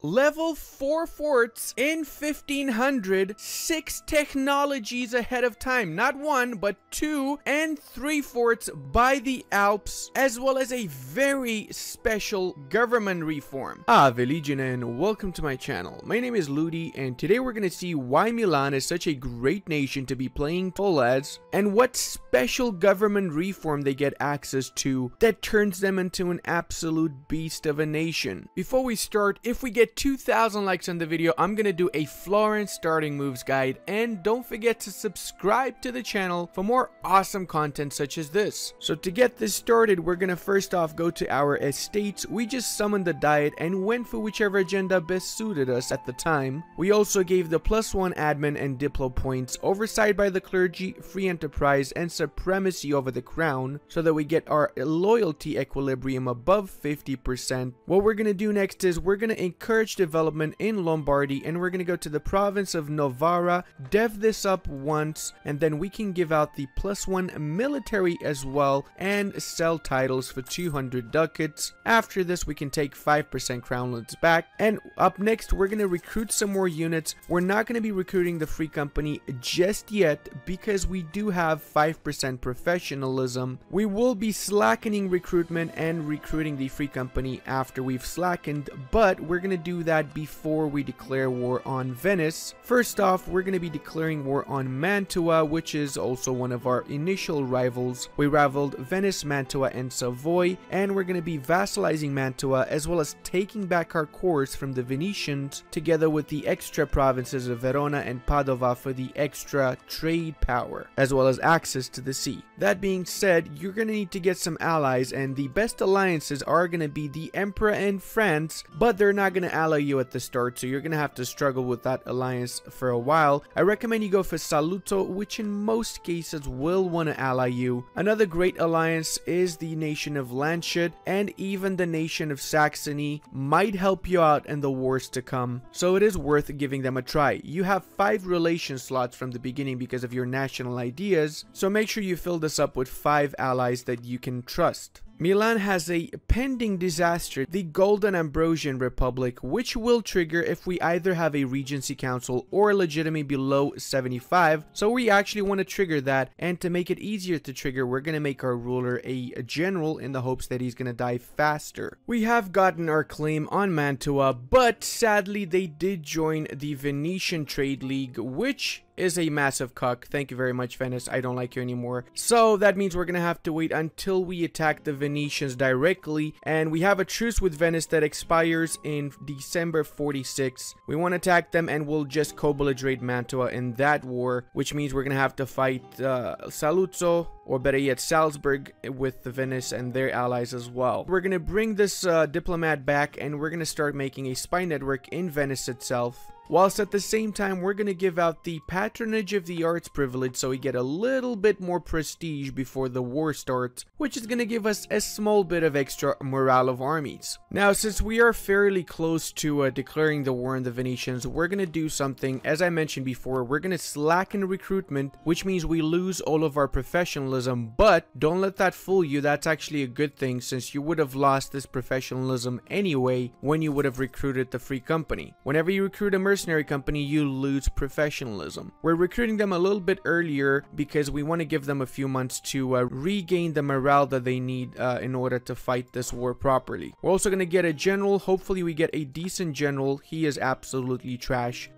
Level 4 forts in 1500, 6 technologies ahead of time, not 1 but 2 and 3 forts by the Alps, as well as a very special government reform. Veligine, and welcome to my channel. My name is Ludi, and today we're going to see why Milan is such a great nation to be playing full as, and what special government reform they get access to that turns them into an absolute beast of a nation. Before we start, if we get 2,000 likes on the video, I'm gonna do a Florence starting moves guide, and don't forget to subscribe to the channel for more awesome content such as this. So to get this started, we're gonna first off go to our estates. We just summoned the diet and went for whichever agenda best suited us at the time. We also gave the +1 admin and diplo points, oversight by the clergy, free enterprise, and supremacy over the crown, so that we get our loyalty equilibrium above 50%. What we're gonna do next is we're gonna encourage development in Lombardy, and we're going to go to the province of Novara, dev this up once, and then we can give out the +1 military as well and sell titles for 200 ducats. After this, we can take 5% crownlets back, and up next we're going to recruit some more units. We're not going to be recruiting the free company just yet because we do have 5% professionalism. We will be slackening recruitment and recruiting the free company after we've slackened, but we're going to do that before we declare war on Venice. First off, we're going to be declaring war on Mantua, which is also one of our initial rivals. We rivaled Venice, Mantua, and Savoy, and we're going to be vassalizing Mantua as well as taking back our cores from the Venetians, together with the extra provinces of Verona and Padova for the extra trade power, as well as access to the sea. That being said, you're going to need to get some allies, and the best alliances are going to be the Emperor and France, but they're not going to ally you at the start, so you're gonna have to struggle with that alliance for a while. I recommend you go for Saluto, which in most cases will want to ally you. Another great alliance is the nation of Landshut, and even the nation of Saxony might help you out in the wars to come, so it is worth giving them a try. You have 5 relation slots from the beginning because of your national ideas, so make sure you fill this up with 5 allies that you can trust. Milan has a pending disaster, the Golden Ambrosian Republic, which will trigger if we either have a Regency Council or legitimacy below 75, so we actually want to trigger that, and to make it easier to trigger, we're going to make our ruler a general in the hopes that he's going to die faster. We have gotten our claim on Mantua, but sadly they did join the Venetian Trade League, which is a massive cuck. Thank you very much, Venice. I don't like you anymore. So that means we're gonna have to wait until we attack the Venetians directly, and we have a truce with Venice that expires in December 46. We want to attack them, and we'll just co-belligerate Mantua in that war, which means we're gonna have to fight Saluzzo, or better yet Salzburg, with the Venice and their allies as well. We're gonna bring this diplomat back, and we're gonna start making a spy network in Venice itself, whilst at the same time we're going to give out the patronage of the arts privilege, so we get a little bit more prestige before the war starts, which is going to give us a small bit of extra morale of armies. Now, since we are fairly close to declaring the war on the Venetians, we're going to do something. As I mentioned before, we're going to slacken recruitment, which means we lose all of our professionalism, but don't let that fool you. That's actually a good thing, since you would have lost this professionalism anyway when you would have recruited the free company. Whenever you recruit a mercenary company, you lose professionalism. We're recruiting them a little bit earlier because we want to give them a few months to regain the morale that they need in order to fight this war properly. We're also going to get a general. Hopefully we get a decent general. He is absolutely trash.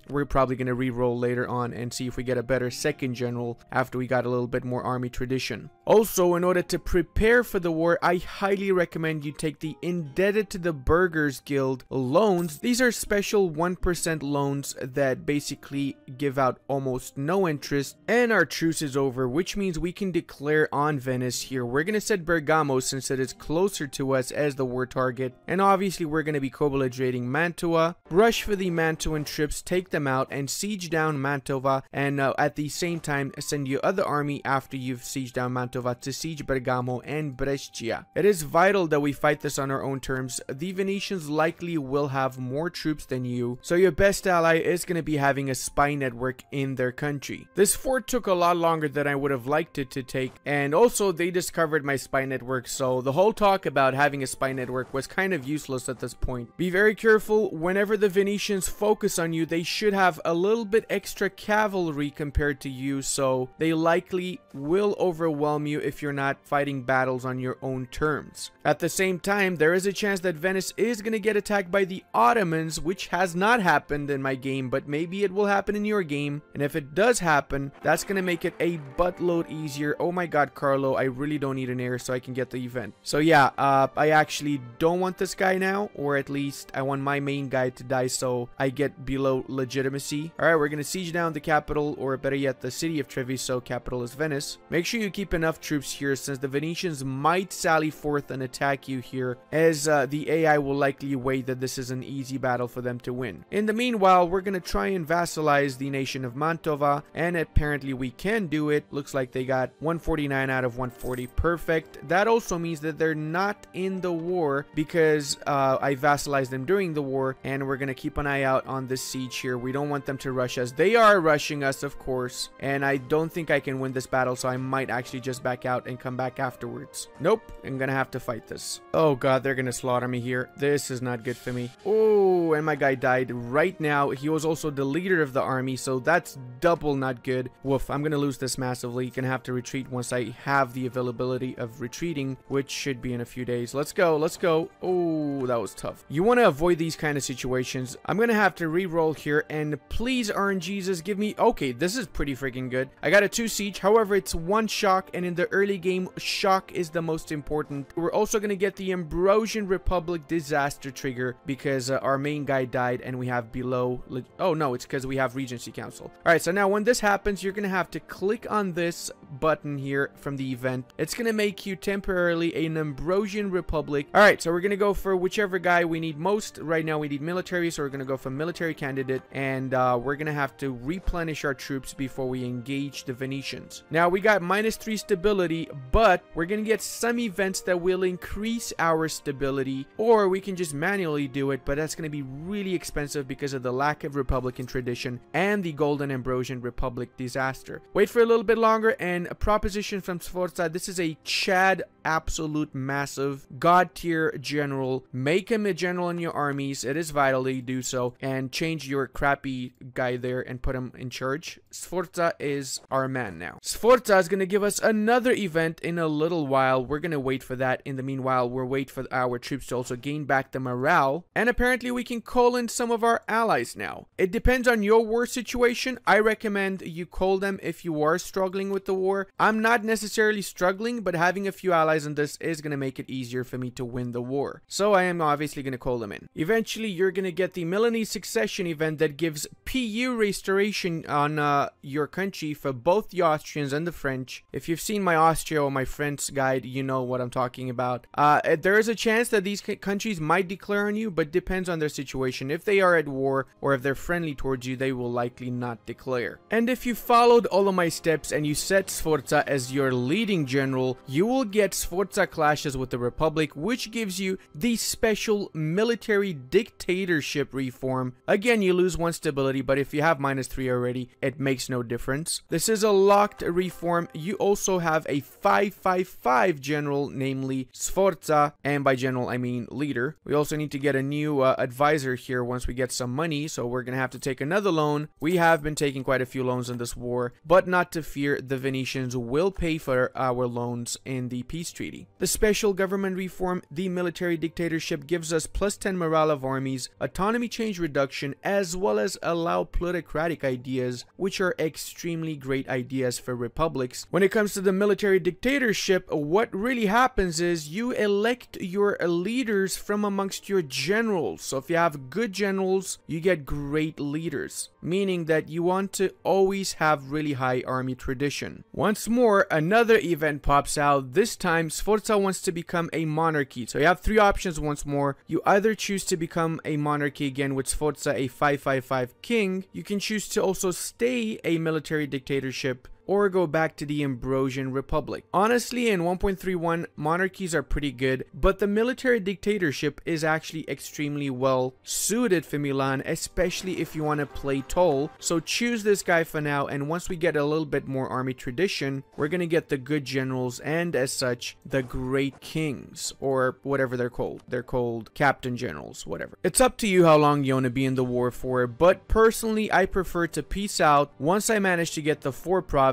We're probably going to re-roll later on and see if we get a better second general after we got a little bit more army tradition. Also, in order to prepare for the war, I highly recommend you take the Indebted to the Burghers Guild loans. These are special 1% loans that basically give out almost no interest, and our truce is over, which means we can declare on Venice here. We're going to set Bergamo since it is closer to us as the war target, and obviously we're going to be co-belligerating Mantua. Rush for the Mantuan troops, take them out and siege down Mantova, and at the same time send your other army after you've sieged down Mantova to siege Bergamo and Brescia. It is vital that we fight this on our own terms. The Venetians likely will have more troops than you, so your best ally is going to be having a spy network in their country. This fort took a lot longer than I would have liked it to take, and also they discovered my spy network, so the whole talk about having a spy network was kind of useless at this point. Be very careful. Whenever the Venetians focus on you, they should have a little bit extra cavalry compared to you, so they likely will overwhelm you if you're not fighting battles on your own terms. At the same time, there is a chance that Venice is going to get attacked by the Ottomans, which has not happened in my game, but maybe it will happen in your game, and if it does happen, that's going to make it a buttload easier. Oh my god, Carlo, I really don't need an heir so I can get the event. So yeah, I actually don't want this guy now, or at least I want my main guy to die so I get below legitimacy. Alright, we're going to siege down the capital, or better yet, the city of Treviso. Capital is Venice. Make sure you keep enough troops here since the Venetians might sally forth and attack you here, as the AI will likely wait that this is an easy battle for them to win. In the meanwhile, we're going to try and vassalize the nation of Mantova, and apparently we can do it. Looks like they got 149 out of 140. Perfect. That also means that they're not in the war because I vassalized them during the war, and we're going to keep an eye out on this siege here. We don't want them to rush us. They are rushing us, of course, and I don't think I can win this battle, so I might actually just back out and come back afterwards. Nope, I'm gonna have to fight this. Oh god, they're gonna slaughter me here. This is not good for me. Oh, and my guy died right now. He was also the leader of the army, so that's double not good. Woof, I'm gonna lose this massively. Gonna have to retreat once I have the availability of retreating, which should be in a few days. Let's go, let's go. Oh, that was tough. You want to avoid these kind of situations. I'm gonna have to re-roll here, and please, RNGesus, give me... Okay, this is pretty freaking good. I got a 2 siege. However, it's 1 shock, and in the early game, shock is the most important. We're also gonna get the Ambrosian Republic disaster trigger because our main guy died, and we have below... Oh no, it's because we have Regency Council. Alright, so now when this happens, you're gonna have to click on this button here from the event. It's gonna make you temporarily an Ambrosian Republic. Alright, so we're gonna go for whichever guy we need most. Right now we need military, so we're gonna go for military candidate, and we're gonna have to replenish our troops before we engage the Venetians. Now we got -3 stability, but we're gonna get some events that will increase our stability, or we can just manually do it, but that's gonna be really expensive because of the lack of Republican tradition and the Golden Ambrosian Republic disaster. Wait for a little bit longer, and a proposition from Sforza. This is a Chad absolute massive god tier general. Make him a general in your armies. It is vital that you do so, and change your crappy guy there and put him in charge. Sforza is our man now. Sforza is going to give us another event in a little while. We're going to wait for that. In the meanwhile, we'll wait for our troops to also gain back the morale, and apparently we can call in some of our allies now. It depends on your war situation. I recommend you call them if you are struggling with the war. I'm not necessarily struggling, but having a few allies in this is going to make it easier for me to win the war. So I am obviously going to call them in. Eventually, you're going to get the Milanese succession event that gives PU restoration on your country for both the Austrians and the French. If you've seen my Austria or my French guide, you know what I'm talking about. There is a chance that these countries might declare on you, but depends on their situation. If they are at war or if they're friendly towards you, they will likely not declare. And if you followed all of my steps and you set Sforza as your leading general, you will get Sforza clashes with the Republic, which gives you the special military dictatorship reform. Again, you lose 1 stability, but if you have -3 already, it makes no difference. This is a locked reform. You also have a 555 general, namely Sforza, and by general I mean leader. We also need to get a new advisor here once we get some money, so we're gonna have to take another loan. We have been taking quite a few loans in this war, but not to fear, the Venetians will pay for our loans in the peace treaty. The special government reform, the military dictatorship, gives us +10 morale of armies, autonomy change reduction, as well as allow plutocratic ideas, which are extremely great ideas for republics. When it comes to the military dictatorship, what really happens is you elect your leaders from amongst your generals. So if you have good generals, you get great leaders, meaning that you want to always have really high army tradition. Once more, another event pops out. This time, Sforza wants to become a monarchy. So you have three options once more. You either choose to become a monarchy again with Sforza, a 555 king. You can choose to also stay a military dictatorship, or go back to the Ambrosian Republic. Honestly, in 1.31, monarchies are pretty good, but the military dictatorship is actually extremely well suited for Milan, especially if you want to play toll. So choose this guy for now, and once we get a little bit more army tradition, we're gonna get the good generals, and as such, the great kings, or whatever they're called. They're called captain generals, whatever. It's up to you how long you want to be in the war for, but personally, I prefer to peace out once I manage to get the 4 provinces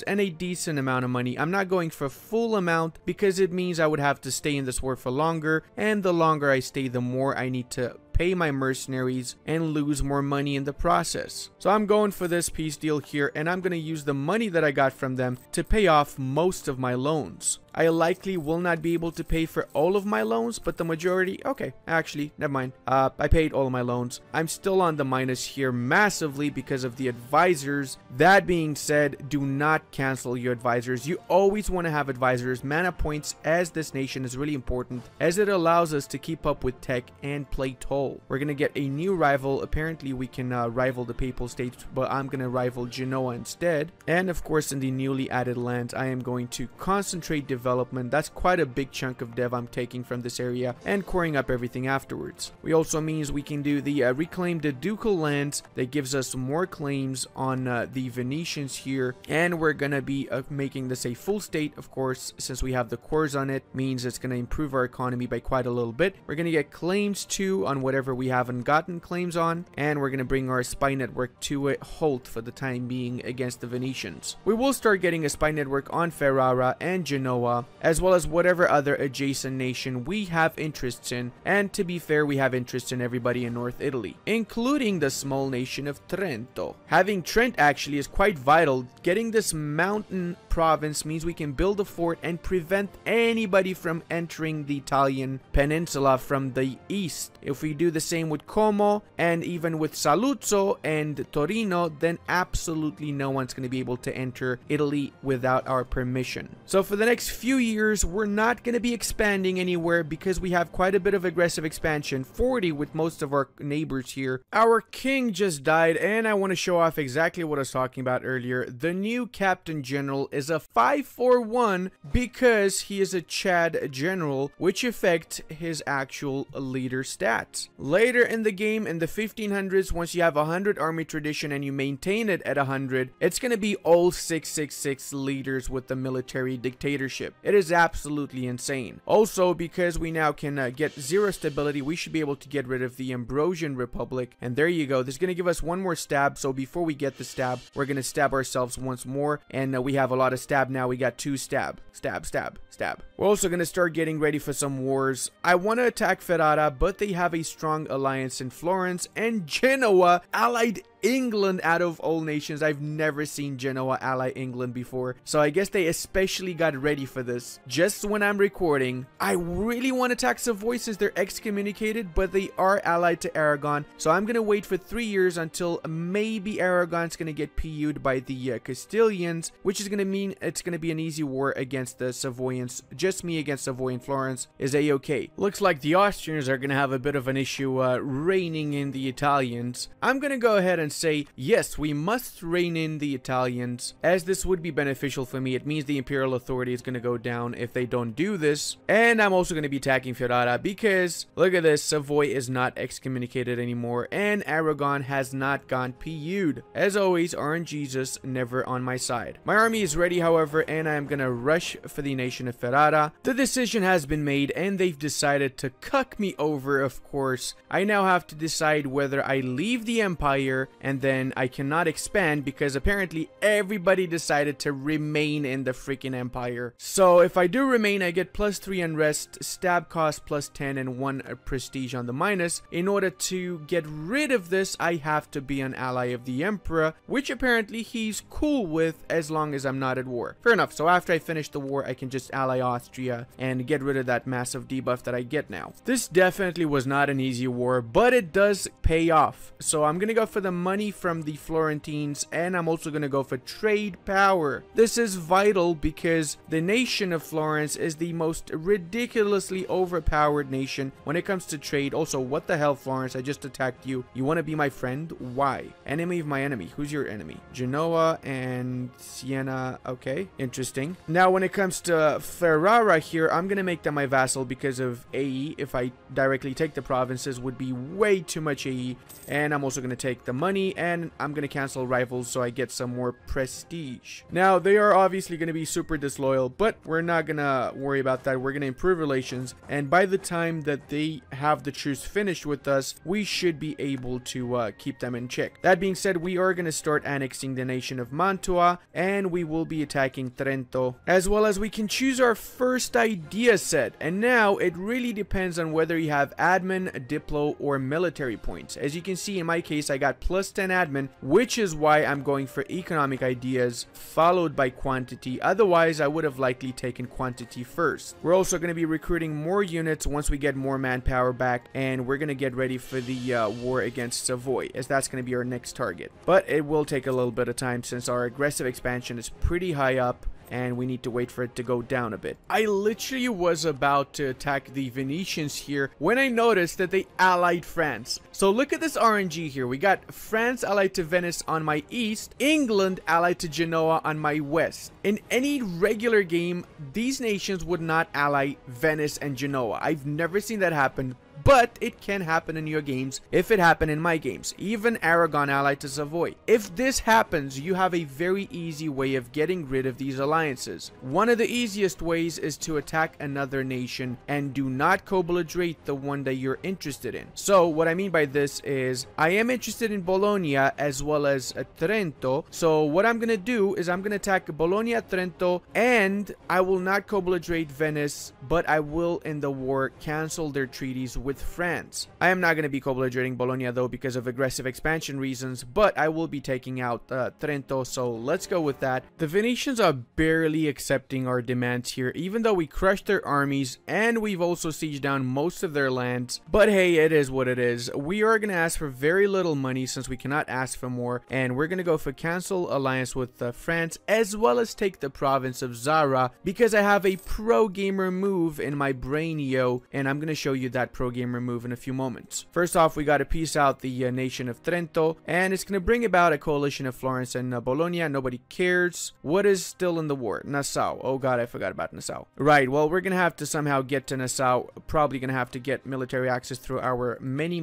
and a decent amount of money. I'm not going for full amount because it means I would have to stay in this war for longer, and the longer I stay, the more I need to pay my mercenaries and lose more money in the process. So I'm going for this peace deal here, and I'm going to use the money that I got from them to pay off most of my loans. I likely will not be able to pay for all of my loans, but the majority, okay, actually, never mind. I paid all of my loans. I'm still on the minus here massively because of the advisors. That being said, do not cancel your advisors. You always want to have advisors. Mana points as this nation is really important, as it allows us to keep up with tech and play toll. We're going to get a new rival. Apparently, we can rival the Papal States, but I'm going to rival Genoa instead. And of course, in the newly added lands, I am going to concentrate development. That's quite a big chunk of dev I'm taking from this area and coring up everything afterwards. We also means we can do the reclaim the ducal lands. That gives us more claims on the Venetians here, and we're gonna be making this a full state, of course, since we have the cores on it. Means it's gonna improve our economy by quite a little bit. We're gonna get claims too on whatever we haven't gotten claims on, and we're gonna bring our spy network to a halt for the time being against the Venetians. We will start getting a spy network on Ferrara and Genoa, as well as whatever other adjacent nation we have interests in, and to be fair, we have interests in everybody in North Italy, including the small nation of Trento. Having Trent actually is quite vital. Getting this mountain province means we can build a fort and prevent anybody from entering the Italian peninsula from the east. If we do the same with Como and even with Saluzzo and Torino, then absolutely no one's going to be able to enter Italy without our permission. So for the next few years, we're not going to be expanding anywhere because we have quite a bit of aggressive expansion, 40 with most of our neighbors here. Our king just died, and I want to show off exactly what I was talking about earlier. The new captain general is a 541 because he is a Chad general, which affects his actual leader stats. Later in the game, in the 1500s, once you have 100 army tradition and you maintain it at 100, it's going to be all 666 leaders with the military dictatorship. It is absolutely insane. Also, because we now can get 0 stability, we should be able to get rid of the Ambrosian Republic. And there you go. This is going to give us one more stab. So before we get the stab, we're going to stab ourselves once more. And we have a lot of stab now. We got 2 stab. Stab, stab, stab. We're also going to start getting ready for some wars. I want to attack Ferrara, but they have a strong alliance in Florence, and Genoa allied England out of all nations. I've never seen Genoa ally England before, so I guess they especially got ready for this. Just when I'm recording, I really want to attack Savoy since they're excommunicated, but they are allied to Aragon, so I'm gonna wait for 3 years until maybe Aragon's gonna get PU'd by the Castilians, which is gonna mean it's gonna be an easy war against the Savoyans. Just me against Savoy and Florence is a-okay. Looks like the Austrians are gonna have a bit of an issue reining in the Italians. I'm gonna go ahead and say, yes, we must rein in the Italians, as this would be beneficial for me. It means the imperial authority is going to go down if they don't do this. And I'm also going to be attacking Ferrara because, look at this, Savoy is not excommunicated anymore, and Aragon has not gone PU'd. As always, RNGesus never on my side. My army is ready, however, and I am going to rush for the nation of Ferrara. The decision has been made, and they've decided to cuck me over, of course. I now have to decide whether I leave the empire, and then I cannot expand because apparently everybody decided to remain in the freaking empire. So if I do remain, I get +3 unrest, stab cost +10, and 1 prestige on the minus. In order to get rid of this, I have to be an ally of the emperor, which apparently he's cool with as long as I'm not at war. Fair enough. So after I finish the war, I can just ally Austria and get rid of that massive debuff that I get now. This definitely was not an easy war, but it does pay off. So I'm gonna go for the money money from the Florentines, and I'm also going to go for trade power. This is vital because the nation of Florence is the most ridiculously overpowered nation when it comes to trade. Also, what the hell, Florence? I just attacked you. You want to be my friend? Why? Enemy of my enemy. Who's your enemy? Genoa and Siena. Okay, interesting. Now, when it comes to Ferrara here, I'm going to make them my vassal because of AE. If I directly take the provinces, would be way too much AE. And I'm also going to take the money, and I'm going to cancel rivals so I get some more prestige. Now, they are obviously going to be super disloyal, but we're not going to worry about that. We're going to improve relations, and by the time that they have the truce finished with us, we should be able to keep them in check. That being said, we are going to start annexing the nation of Mantua, and we will be attacking Trento, as well as we can choose our first idea set. And now it really depends on whether you have admin, diplo, or military points. As you can see, in my case, I got plus 10 admin, which is why I'm going for economic ideas followed by quantity. Otherwise, I would have likely taken quantity first. We're also going to be recruiting more units once we get more manpower back, and we're going to get ready for the war against Savoy, as that's going to be our next target. But it will take a little bit of time since our aggressive expansion is pretty high up, and we need to wait for it to go down a bit. I literally was about to attack the Venetians here when I noticed that they allied France. So look at this RNG here. We got France allied to Venice on my east, England allied to Genoa on my west. In any regular game, these nations would not ally Venice and Genoa. I've never seen that happen. But it can happen in your games if it happened in my games. Even Aragon allied to Savoy. If this happens, you have a very easy way of getting rid of these alliances. One of the easiest ways is to attack another nation and do not co-belligerate the one that you're interested in. So what I mean by this is I am interested in Bologna as well as Trento. So what I'm going to do is I'm going to attack Bologna, Trento, and I will not co-belligerate Venice, but I will in the war cancel their treaties with France. I am not going to be co-belligerating Bologna though because of aggressive expansion reasons, but I will be taking out Trento, so let's go with that. The Venetians are barely accepting our demands here, even though we crushed their armies and we've also sieged down most of their lands. But hey, it is what it is. We are going to ask for very little money since we cannot ask for more, and we're going to go for cancel alliance with France as well as take the province of Zara because I have a pro-gamer move in my Brainio, and I'm going to show you that pro-gamer move in a few moments. First off, we got to peace out the nation of Trento, and it's going to bring about a coalition of Florence and Bologna. Nobody cares. What is still in the war? Nassau. Oh god, I forgot about Nassau. Right, well, we're going to have to somehow get to Nassau. Probably going to have to get military access through our many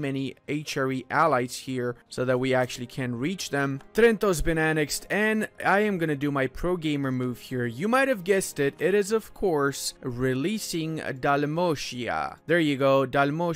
HRE allies here so that we actually can reach them. Trento's been annexed, and I am going to do my pro-gamer move here. You might have guessed it. It is, of course, releasing Dalmatia. There you go. Dalmatia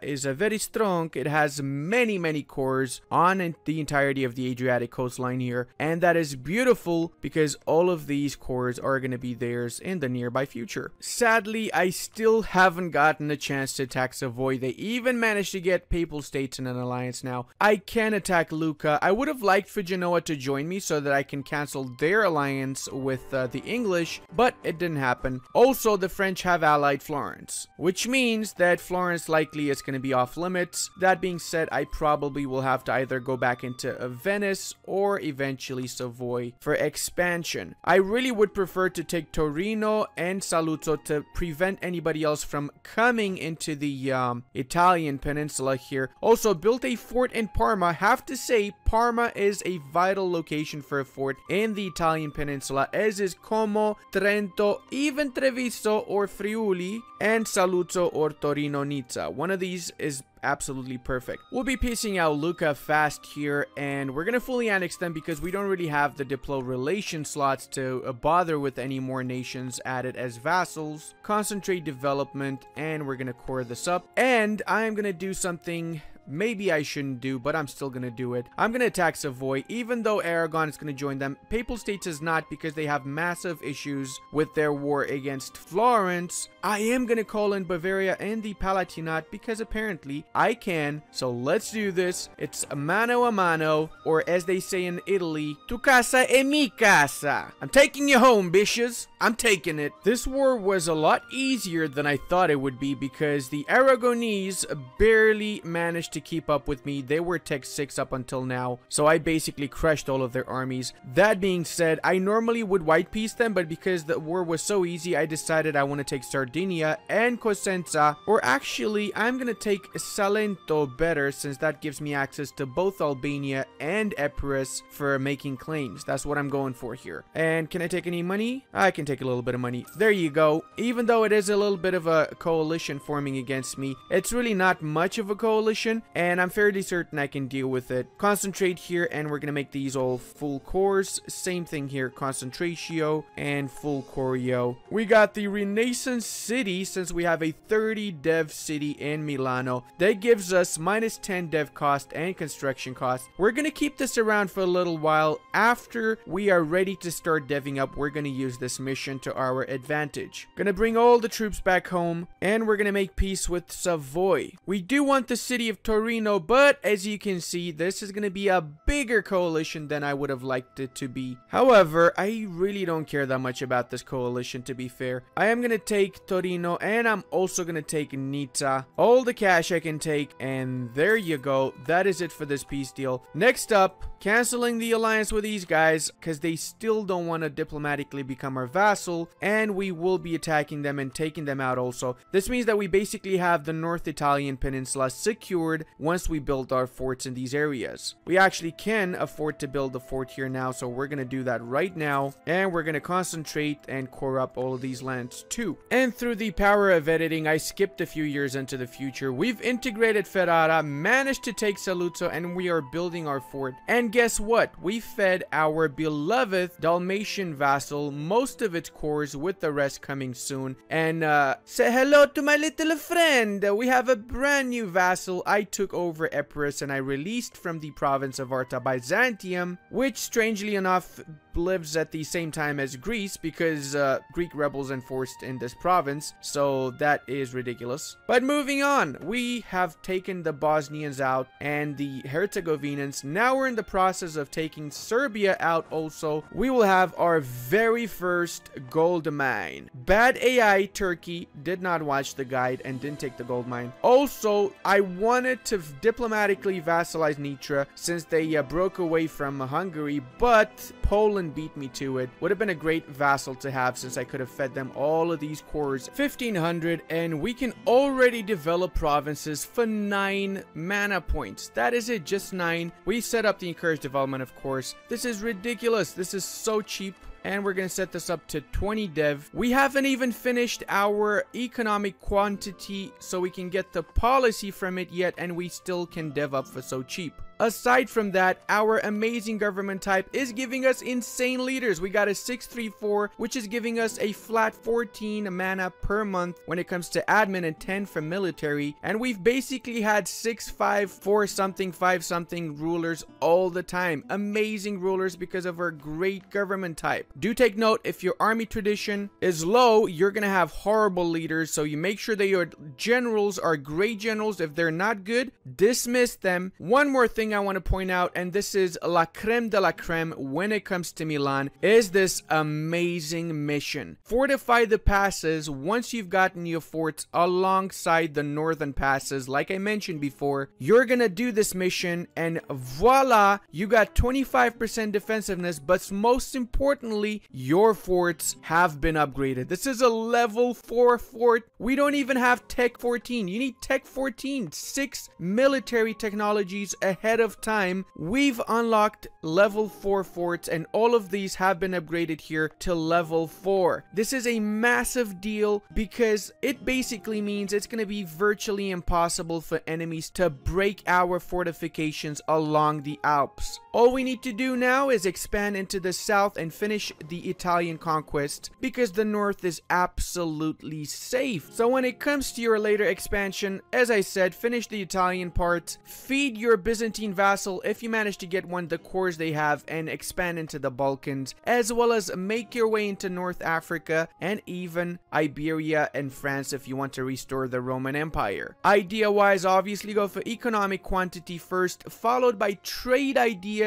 is very strong. It has many cores on the entirety of the Adriatic coastline here, and that is beautiful because all of these cores are going to be theirs in the nearby future. Sadly, I still haven't gotten a chance to attack Savoy. They even managed to get Papal States in an alliance now. I can attack Lucca. I would have liked for Genoa to join me so that I can cancel their alliance with the English, but it didn't happen. Also, the French have allied Florence, which means that Florence likely is going to be off limits. That being said, I probably will have to either go back into Venice or eventually Savoy for expansion. I really would prefer to take Torino and Saluzzo to prevent anybody else from coming into the Italian peninsula here. Also, built a fort in Parma. Have to say, Parma is a vital location for a fort in the Italian peninsula, as is Como, Trento, even Treviso or Friuli, and Saluzzo or Torino Nizza. One of these is absolutely perfect. We'll be piecing out Lucca fast here, and we're gonna fully annex them because we don't really have the diplo relation slots to bother with any more nations added as vassals. Concentrate development, and we're gonna core this up, and I'm gonna do something maybe I shouldn't do, but I'm still gonna do it. I'm gonna attack Savoy, even though Aragon is gonna join them. Papal States is not, because they have massive issues with their war against Florence. I am gonna call in Bavaria and the Palatinate because apparently I can. So let's do this. It's a mano, or as they say in Italy, tu casa e mi casa. I'm taking you home, bitches. I'm taking it. This war was a lot easier than I thought it would be because the Aragonese barely managed to to keep up with me. They were Tech 6 up until now, so I basically crushed all of their armies. That being said, I normally would white piece them, but because the war was so easy, I decided I want to take Sardinia and Cosenza, or actually, I'm gonna take Salento better, since that gives me access to both Albania and Epirus for making claims. That's what I'm going for here. And can I take any money? I can take a little bit of money. There you go. Even though it is a little bit of a coalition forming against me, it's really not much of a coalition, and I'm fairly certain I can deal with it. Concentrate here, and we're gonna make these all full cores. Same thing here, concentratio and full corio. We got the Renaissance city, since we have a 30 dev city in Milano. That gives us minus 10 dev cost and construction cost. We're gonna keep this around for a little while. After we are ready to start deving up, we're gonna use this mission to our advantage. Gonna bring all the troops back home, and we're gonna make peace with Savoy. We do want the city of Torino, but as you can see, this is gonna be a bigger coalition than I would have liked it to be. However, I really don't care that much about this coalition, to be fair. I am gonna take Torino, and I'm also gonna take Nizza. All the cash I can take, and there you go. That is it for this peace deal. Next up, canceling the alliance with these guys, because they still don't want to diplomatically become our vassal, and we will be attacking them and taking them out also. This means that we basically have the North Italian peninsula secured once we build our forts in these areas. We actually can afford to build a fort here now, so we're gonna do that right now, and we're gonna concentrate and core up all of these lands too. And through the power of editing, I skipped a few years into the future. We've integrated Ferrara, managed to take Saluzzo, and we are building our fort. And guess what? We fed our beloved Dalmatian vassal most of its cores, with the rest coming soon. And say hello to my little friend. We have a brand new vassal. I took over Epirus, and I released from the province of Arta Byzantium, which strangely enough lives at the same time as Greece, because Greek rebels enforced in this province, so that is ridiculous. But moving on, we have taken the Bosnians out and the Herzegovinans. Now we're in the process of taking Serbia out also. We will have our very first gold mine. Bad AI Turkey did not watch the guide and didn't take the gold mine. Also, I wanted to diplomatically vassalize Nitra since they broke away from Hungary, but Poland beat me to it. Would have been a great vassal to have, since I could have fed them all of these cores. 1500, and we can already develop provinces for 9 mana points. That is it, just 9. We set up the encouraged development, of course. This is ridiculous. This is so cheap. And we're going to set this up to 20 dev. We haven't even finished our economic quantity, so we can get the policy from it yet, and we still can dev up for so cheap. Aside from that, our amazing government type is giving us insane leaders. We got a 634, which is giving us a flat 14 mana per month when it comes to admin, and 10 for military. And we've basically had 6, 5, 4 something, 5 something rulers all the time. Amazing rulers because of our great government type. Do take note, if your army tradition is low, you're gonna have horrible leaders, so you make sure that your generals are great generals. If they're not good, dismiss them. One more thing I want to point out, and this is la creme de la creme when it comes to Milan, is this amazing mission. Fortify the passes once you've gotten your forts alongside the northern passes. Like I mentioned before, you're gonna do this mission, and voila, you got 25% defensiveness, but most importantly, your forts have been upgraded. This is a level 4 fort. We don't even have Tech 14. You need Tech 14. 6 military technologies ahead of time. We've unlocked level 4 forts, and all of these have been upgraded here to level 4. This is a massive deal because it basically means it's going to be virtually impossible for enemies to break our fortifications along the Alps. All we need to do now is expand into the south and finish the Italian conquest, because the north is absolutely safe. So when it comes to your later expansion, as I said, finish the Italian part, feed your Byzantine vassal if you manage to get one the cores they have, and expand into the Balkans, as well as make your way into North Africa and even Iberia and France if you want to restore the Roman Empire. Idea wise, obviously go for economic quantity first, followed by trade ideas